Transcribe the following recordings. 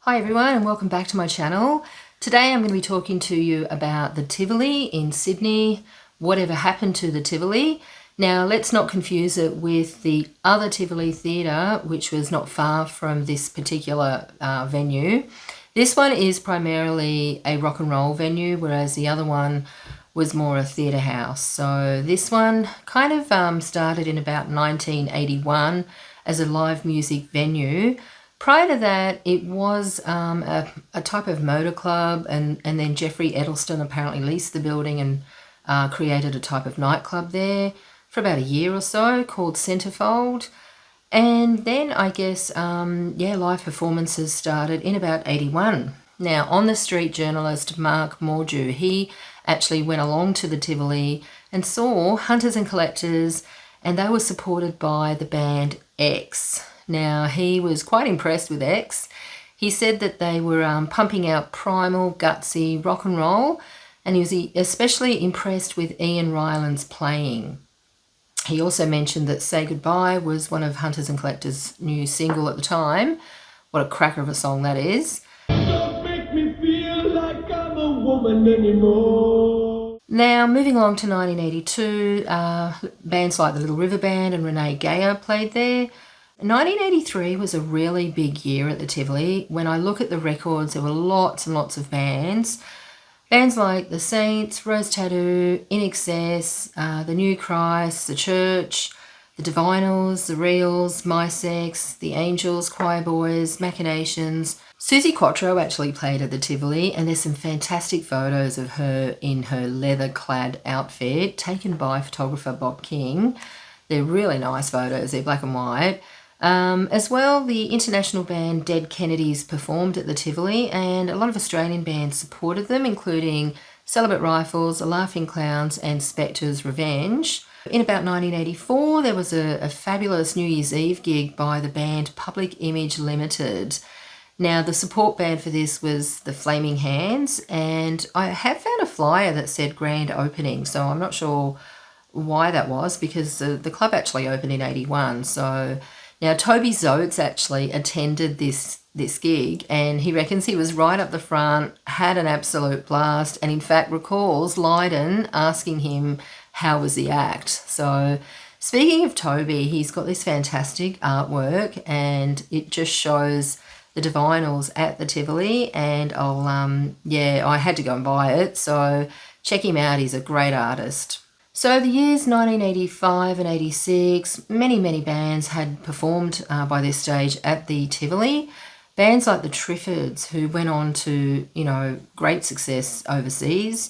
Hi everyone and welcome back to my channel. Today I'm going to be talking to you about the Tivoli in Sydney, whatever happened to the Tivoli. Now let's not confuse it with the other Tivoli Theatre, which was not far from this particular venue. This one is primarily a rock and roll venue, whereas the other one was more a theatre house. So this one kind of started in about 1981 as a live music venue. Prior to that, it was a type of motor club, and then Jeffrey Edelston apparently leased the building and created a type of nightclub there for about a year or so called Centerfold. And then I guess, live performances started in about 81. Now, on the street journalist Mark Mordew, he actually went along to the Tivoli and saw Hunters and Collectors, and they were supported by the band X. Now, he was quite impressed with X. He said that they were pumping out primal, gutsy rock and roll, and he was especially impressed with Ian Ryland's playing. He also mentioned that Say Goodbye was one of Hunters and Collectors' new single at the time. What a cracker of a song that is. Don't make me feel like I'm a woman anymore. Now, moving along to 1982, bands like the Little River Band and Renee Gayer played there. 1983 was a really big year at the Tivoli. When I look at the records, there were lots and lots of bands. Bands like The Saints, Rose Tattoo, In Excess, The New Christ, The Church, The Divinals, The Reals, My Sex, The Angels, Choir Boys, Machinations. Susie Quattro actually played at the Tivoli, and there's some fantastic photos of her in her leather-clad outfit taken by photographer Bob King. They're really nice photos, they're black and white. As well, the international band Dead Kennedys performed at the Tivoli, and a lot of Australian bands supported them, including Celibate Rifles, The Laughing Clowns and Spectre's Revenge. In about 1984, there was a fabulous New Year's Eve gig by the band Public Image Limited. Now, the support band for this was the Flaming Hands, and I have found a flyer that said grand opening, so I'm not sure why that was, because the club actually opened in 81. So now Toby Zotes actually attended this gig, and he reckons he was right up the front, had an absolute blast, and in fact recalls Lydon asking him how was the act. So speaking of Toby, he's got this fantastic artwork, and it just shows the Divinals at the Tivoli, and I had to go and buy it, so check him out, he's a great artist. So the years 1985 and 86, many bands had performed by this stage at the Tivoli. Bands like the Triffids, who went on to, great success overseas.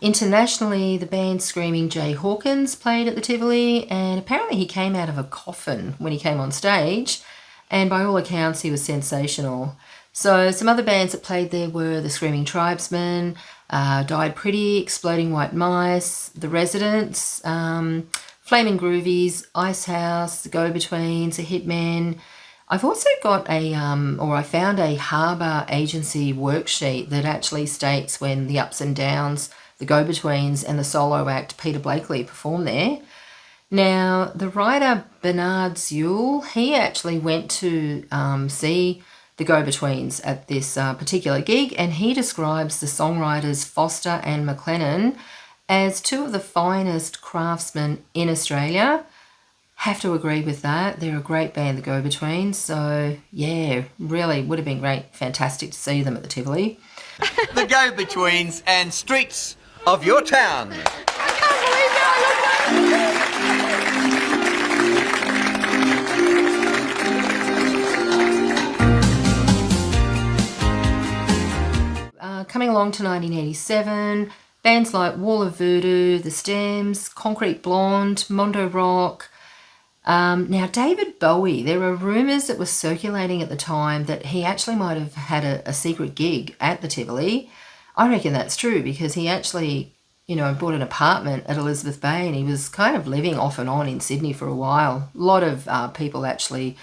Internationally, the band Screaming Jay Hawkins played at the Tivoli, and apparently he came out of a coffin when he came on stage, and by all accounts he was sensational. So some other bands that played there were the Screaming Tribesmen, Died Pretty, Exploding White Mice, The Residents, Flaming Groovies, Ice House, The Go-Betweens, The Hitmen. I've also got I found a Harbour Agency worksheet that actually states when the Ups and Downs, The Go-Betweens and the solo act Peter Blakely performed there. Now, the writer Bernard Sewell, he actually went to see the Go-Betweens at this particular gig, and he describes the songwriters Foster and McLennan as two of the finest craftsmen in Australia. Have to agree with that. They're a great band, the Go-Betweens, so yeah, really would have been great, fantastic to see them at the Tivoli. The Go-Betweens and Streets of Your Town. I can't believe that! Coming along to 1987, bands like Wall of Voodoo, The Stems, Concrete Blonde, Mondo Rock. Now, David Bowie, there were rumours that were circulating at the time that he actually might have had a secret gig at the Tivoli. I reckon that's true, because he actually, bought an apartment at Elizabeth Bay, and he was kind of living off and on in Sydney for a while. A lot of people actually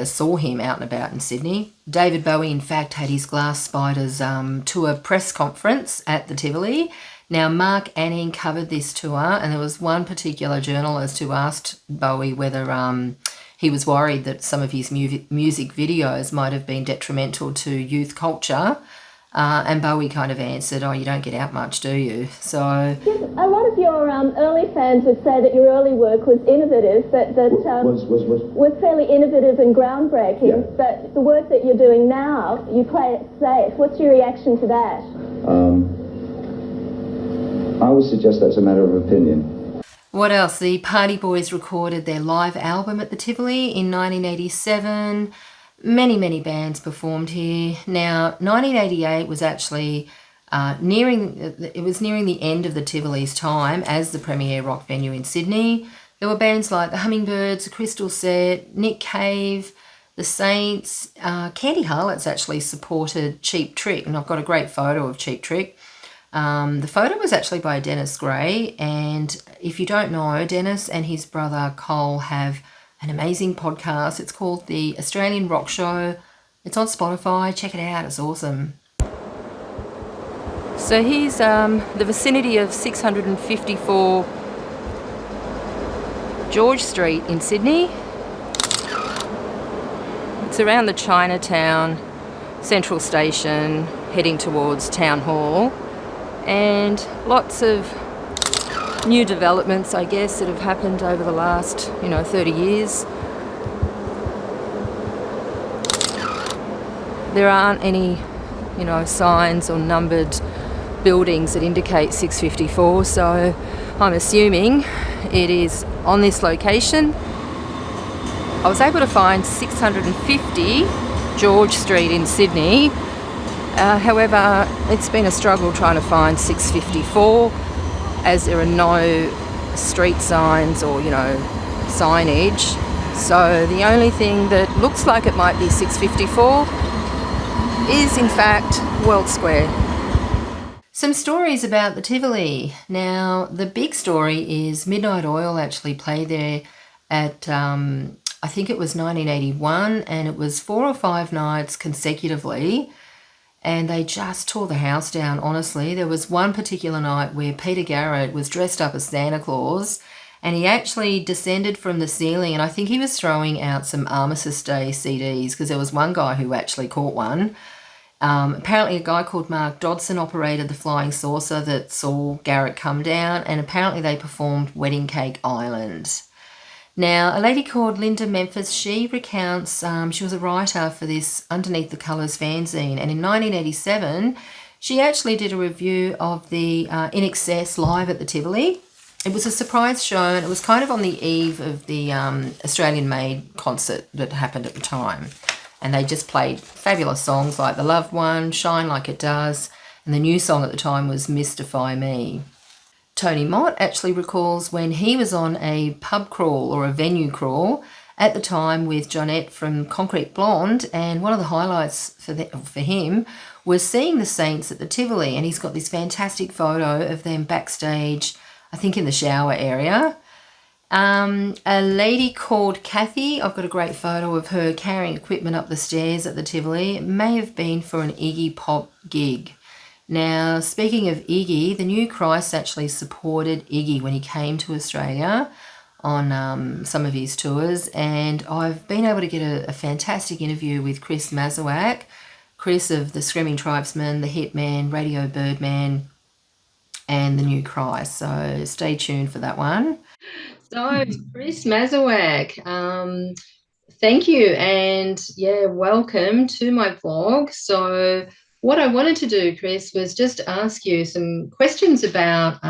saw him out and about in Sydney. David Bowie, in fact, had his Glass Spiders tour press conference at the Tivoli. Now, Mark Anning covered this tour, and there was one particular journalist who asked Bowie whether he was worried that some of his music videos might have been detrimental to youth culture. And Bowie kind of answered, "Oh, you don't get out much, do you?" So a lot of your early fans would say that your early work was innovative, but that was fairly innovative and groundbreaking. Yeah. But the work that you're doing now, you play it safe. What's your reaction to that? I would suggest that's a matter of opinion. What else? The Party Boys recorded their live album at the Tivoli in 1987. Many bands performed here. Now, 1988 was actually nearing the end of the Tivoli's time as the premier rock venue in Sydney. There were bands like the Hummingbirds, the Crystal Set, Nick Cave, the Saints. Candy Harlots actually supported Cheap Trick, and I've got a great photo of Cheap Trick. The photo was actually by Dennis Gray, and if you don't know, Dennis and his brother Cole have an amazing podcast. It's called The Australian Rock Show. It's on Spotify. Check it out. It's awesome. So here's the vicinity of 654 George Street in Sydney. It's around the Chinatown Central Station, heading towards Town Hall. And lots of new developments, I guess, that have happened over the last, 30 years. There aren't any, signs or numbered buildings that indicate 654, so I'm assuming it is on this location. I was able to find 650 George Street in Sydney. However, it's been a struggle trying to find 654, as there are no street signs or, signage. So the only thing that looks like it might be 654 is, in fact, World Square. Some stories about the Tivoli. Now, the big story is Midnight Oil actually played there at, I think it was 1981, and it was 4 or 5 nights consecutively. And they just tore the house down, honestly. There was one particular night where Peter Garrett was dressed up as Santa Claus, and he actually descended from the ceiling, and I think he was throwing out some Armistice Day CDs, because there was one guy who actually caught one. Apparently a guy called Mark Dodson operated the flying saucer that saw Garrett come down, and apparently they performed Wedding Cake Island. Now, a lady called Linda Memphis, she recounts, she was a writer for this Underneath the Colours fanzine, and in 1987, she actually did a review of the In Excess live at the Tivoli. It was a surprise show, and it was kind of on the eve of the Australian Made concert that happened at the time. And they just played fabulous songs like The Loved One, Shine Like It Does, and the new song at the time was Mystify Me. Tony Mott actually recalls when he was on a pub crawl or a venue crawl at the time with Jonette from Concrete Blonde, and one of the highlights for him was seeing the Saints at the Tivoli, and he's got this fantastic photo of them backstage, I think in the shower area. A lady called Kathy, I've got a great photo of her carrying equipment up the stairs at the Tivoli. It may have been for an Iggy Pop gig. Now, speaking of Iggy, the New Christ actually supported Iggy when he came to Australia on some of his tours, and I've been able to get a fantastic interview with Chris Mazurek, Chris of the Screaming Tribesmen, the Hitman, Radio Birdman, and the New Christ. So stay tuned for that one. So, Chris Mazurek, thank you, and welcome to my vlog. So what I wanted to do, Chris, was just ask you some questions about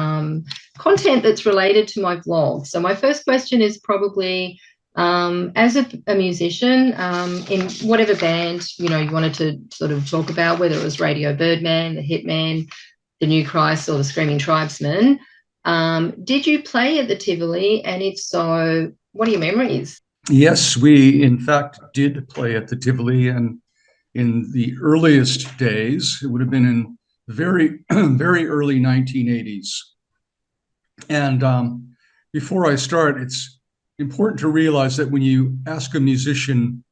content that's related to my vlog. So my first question is probably, as a musician, in whatever band, you wanted to sort of talk about, whether it was Radio Birdman, the Hitman, the New Christ, or the Screaming Tribesmen, did you play at the Tivoli? And if so, what are your memories? Yes, we in fact did play at the Tivoli, and in the earliest days, it would have been in very, very early 1980s. And before I start, it's important to realize that when you ask a musician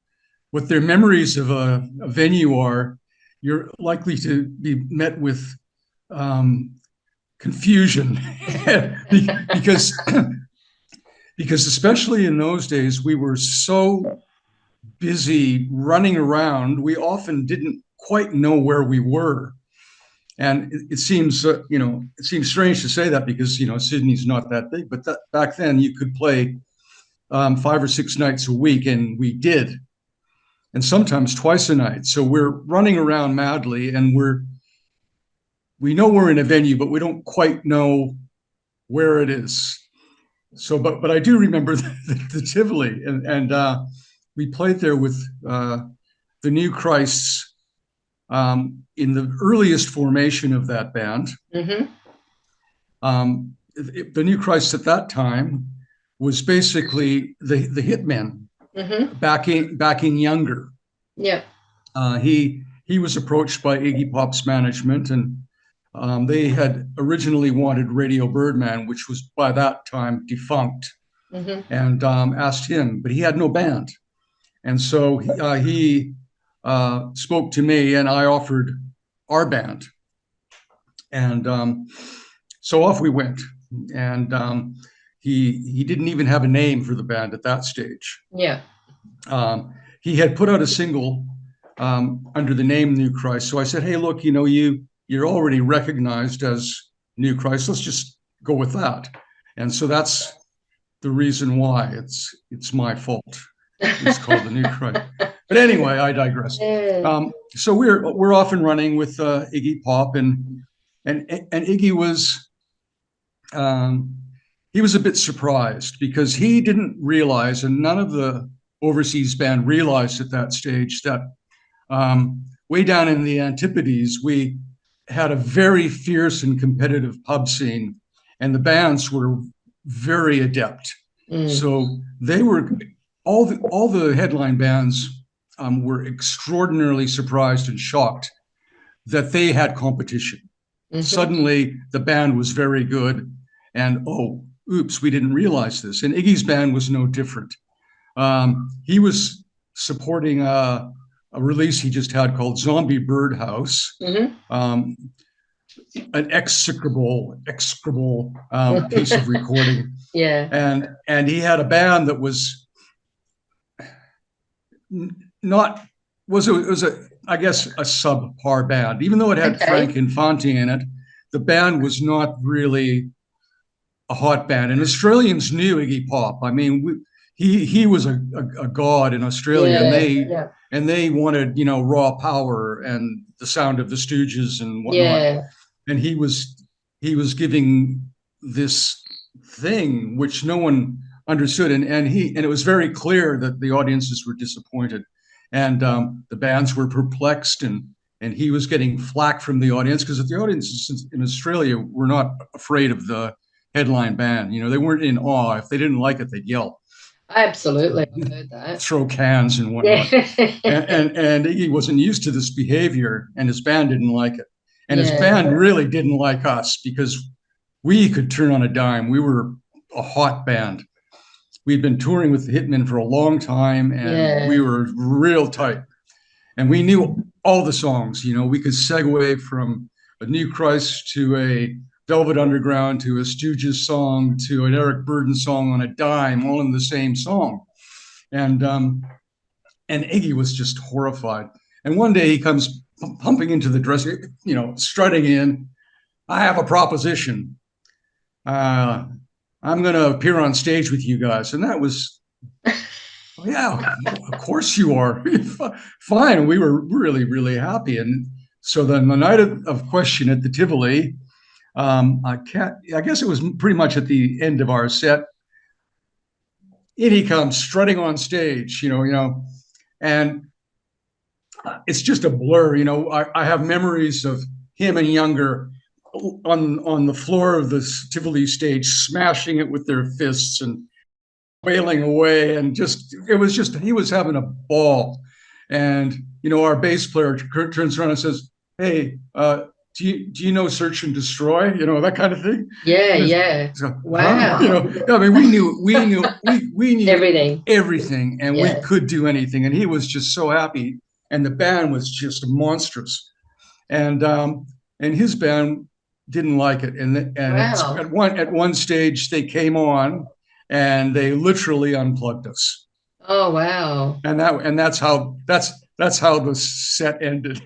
what their memories of a venue are, you're likely to be met with confusion because because especially in those days, we were so busy running around, we often didn't quite know where we were. And it seems, it seems strange to say that because, Sydney's not that big, but back then you could play 5 or 6 nights a week, and we did, and sometimes twice a night. So we're running around madly, and we know we're in a venue, but we don't quite know where it is. So, but I do remember the Tivoli, and we played there with the New Christs in the earliest formation of that band. Mm-hmm. The New Christ at that time was basically the Hitmen Mm-hmm. backing Younger. Yeah. He was approached by Iggy Pop's management, and they had originally wanted Radio Birdman, which was by that time defunct, Mm-hmm. and asked him, but he had no band. And so he spoke to me, and I offered our band. And so off we went. And he didn't even have a name for the band at that stage. Yeah. He had put out a single under the name New Christ. So I said, hey, look, you're already recognized as New Christ. Let's just go with that. And so that's the reason why it's my fault. It's called the New Christ. But anyway, I digress. So we're off and running with Iggy Pop, and Iggy was he was a bit surprised because he didn't realize, and none of the overseas band realized at that stage, that way down in the Antipodes, we had a very fierce and competitive pub scene, and the bands were very adept. So they were all the headline bands were extraordinarily surprised and shocked that they had competition. Mm-hmm. Suddenly, the band was very good, and oops, we didn't realize this. And Iggy's band was no different. He was supporting a release he just had called Zombie Birdhouse, mm-hmm. An execrable piece of recording. Yeah. And he had a band that was not was it was a I guess a subpar band, even though it had Frank Infante in it. The band was not really a hot band, and Australians knew Iggy Pop. I mean, he was a god in Australia, and they wanted raw power and the sound of the Stooges and whatnot. Yeah. And he was giving this thing which no one understood, and it was very clear that the audiences were disappointed, and the bands were perplexed, and he was getting flack from the audience because the audiences in Australia were not afraid of the headline band. They weren't in awe. If they didn't like it, they'd yell. Absolutely, I heard that. Throw cans and whatnot. and Iggy wasn't used to this behavior, and his band didn't like it. And his band really didn't like us because we could turn on a dime. We were a hot band. We'd been touring with the Hitmen for a long time, and we were real tight. And we knew all the songs. We could segue from a New Christ to a Velvet Underground to a Stooges song to an Eric Burdon song on a dime, all in the same song. And Iggy was just horrified. And one day he comes pumping into the dressing, strutting in. I have a proposition. I'm going to appear on stage with you guys. And that was, yeah, of course you are. Fine. We were really, really happy. And so then the night of Question at the Tivoli, I guess it was pretty much at the end of our set. In he comes strutting on stage, and it's just a blur. I have memories of him and Younger on the floor of the Tivoli stage, smashing it with their fists and wailing away, and he was having a ball. And our bass player turns around and says, "Hey, do you know Search and Destroy?" That kind of thing. Yeah. So, wow. I mean, we knew everything, and we could do anything. And he was just so happy, and the band was just monstrous, and his band didn't like it. And wow. at one stage they came on, and they literally unplugged us. Oh, wow. That's how the set ended.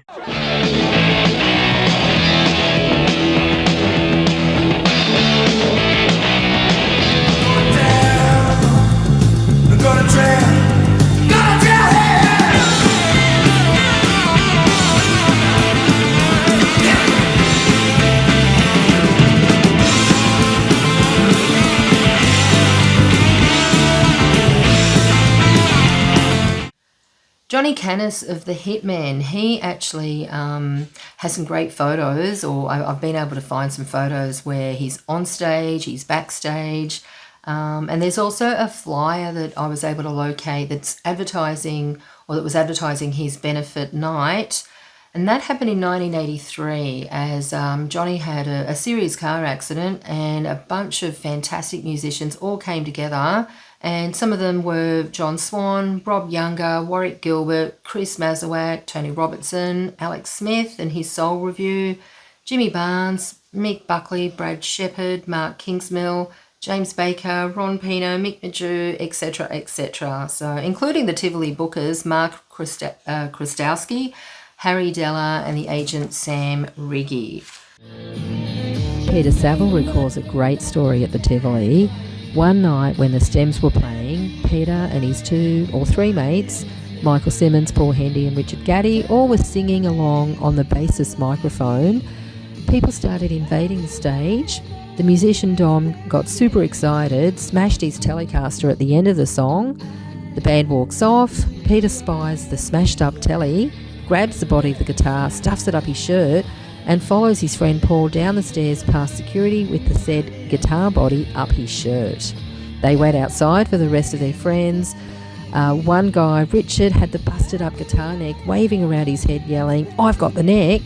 Johnny Canis of The Hitman, he actually has some great photos, or I've been able to find some photos where he's on stage, he's backstage, and there's also a flyer that I was able to locate that was advertising his benefit night, and that happened in 1983 as Johnny had a serious car accident, and a bunch of fantastic musicians all came together. And some of them were John Swan, Rob Younger, Warwick Gilbert, Chris Mazawak, Tony Robertson, Alex Smith and his Soul Review, Jimmy Barnes, Mick Buckley, Brad Shepherd, Mark Kingsmill, James Baker, Ron Pino, Mick Majou, etc., etc. So including the Tivoli bookers, Mark Krastowski, Harry Della and the agent Sam Riggy. Peter Saville recalls a great story at the Tivoli. One night when the Stems were playing, Peter and his 2 or 3 mates, Michael Simmons, Paul Hendy and Richard Gaddy, all were singing along on the bassist microphone. People started invading the stage. The musician Dom got super excited, smashed his Telecaster at the end of the song. The band walks off. Peter spies the smashed up telly, grabs the body of the guitar, stuffs it up his shirt, and follows his friend Paul down the stairs past security with the said guitar body up his shirt. They wait outside for the rest of their friends. One guy, Richard, had the busted up guitar neck waving around his head yelling, "I've got the neck."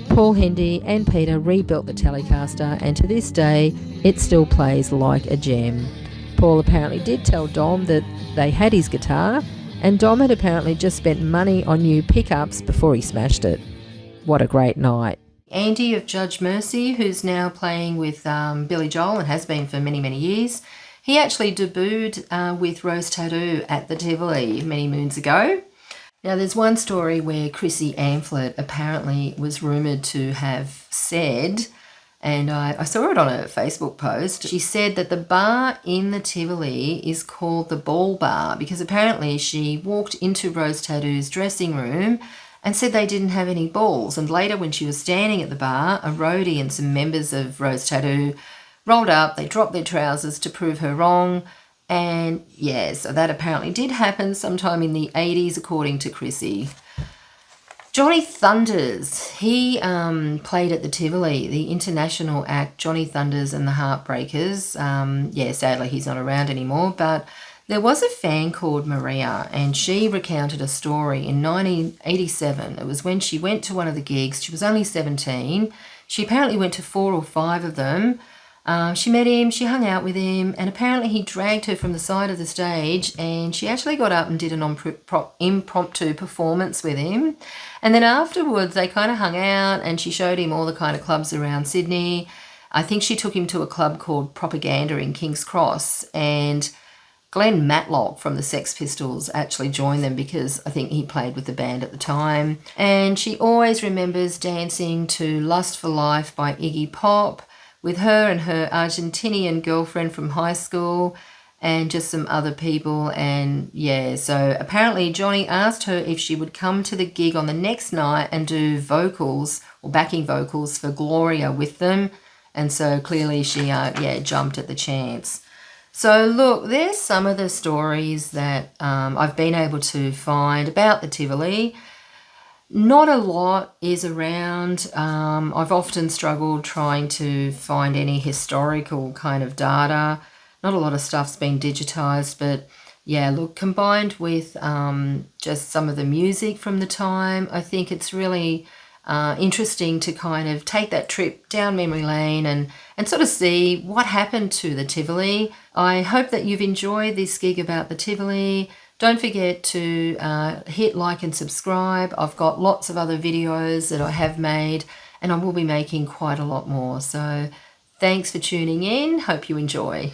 Paul Hendy and Peter rebuilt the Telecaster, and to this day it still plays like a gem. Paul apparently did tell Dom that they had his guitar, and Dom had apparently just spent money on new pickups before he smashed it. What a great night. Andy of Judge Mercy, who's now playing with Billy Joel and has been for many, many years, he actually debuted with Rose Tattoo at the Tivoli many moons ago. Now, there's one story where Chrissy Amphlett apparently was rumoured to have said, and I saw it on a Facebook post, she said that the bar in the Tivoli is called the Ball Bar because apparently she walked into Rose Tattoo's dressing room and said they didn't have any balls. And later when she was standing at the bar, a roadie and some members of Rose Tattoo rolled up, they dropped their trousers to prove her wrong. And yeah, so that apparently did happen sometime in the 80s, according to Chrissy. Johnny Thunders, he played at the Tivoli, the international act Johnny Thunders and the Heartbreakers. Sadly he's not around anymore, but there was a fan called Maria, and she recounted a story in 1987. It was when she went to one of the gigs. She was only 17. She apparently went to 4 or 5 of them. She met him, she hung out with him, and apparently he dragged her from the side of the stage, and she actually got up and did an impromptu performance with him. And then afterwards they kind of hung out, and she showed him all the kind of clubs around Sydney. I think she took him to a club called Propaganda in King's Cross, and Glenn Matlock from the Sex Pistols actually joined them because I think he played with the band at the time. And she always remembers dancing to Lust for Life by Iggy Pop with her and her Argentinian girlfriend from high school and just some other people. And yeah, so apparently Johnny asked her if she would come to the gig on the next night and do vocals or backing vocals for Gloria with them. And so clearly she jumped at the chance. So look, there's some of the stories that I've been able to find about the Tivoli. Not a lot is around. I've often struggled trying to find any historical kind of data. Not a lot of stuff's been digitised, but yeah, look, combined with just some of the music from the time, I think it's really interesting to kind of take that trip down memory lane and sort of see what happened to the Tivoli. I hope that you've enjoyed this gig about the Tivoli. Don't forget to hit like and subscribe. I've got lots of other videos that I have made, and I will be making quite a lot more. So thanks for tuning in. Hope you enjoy.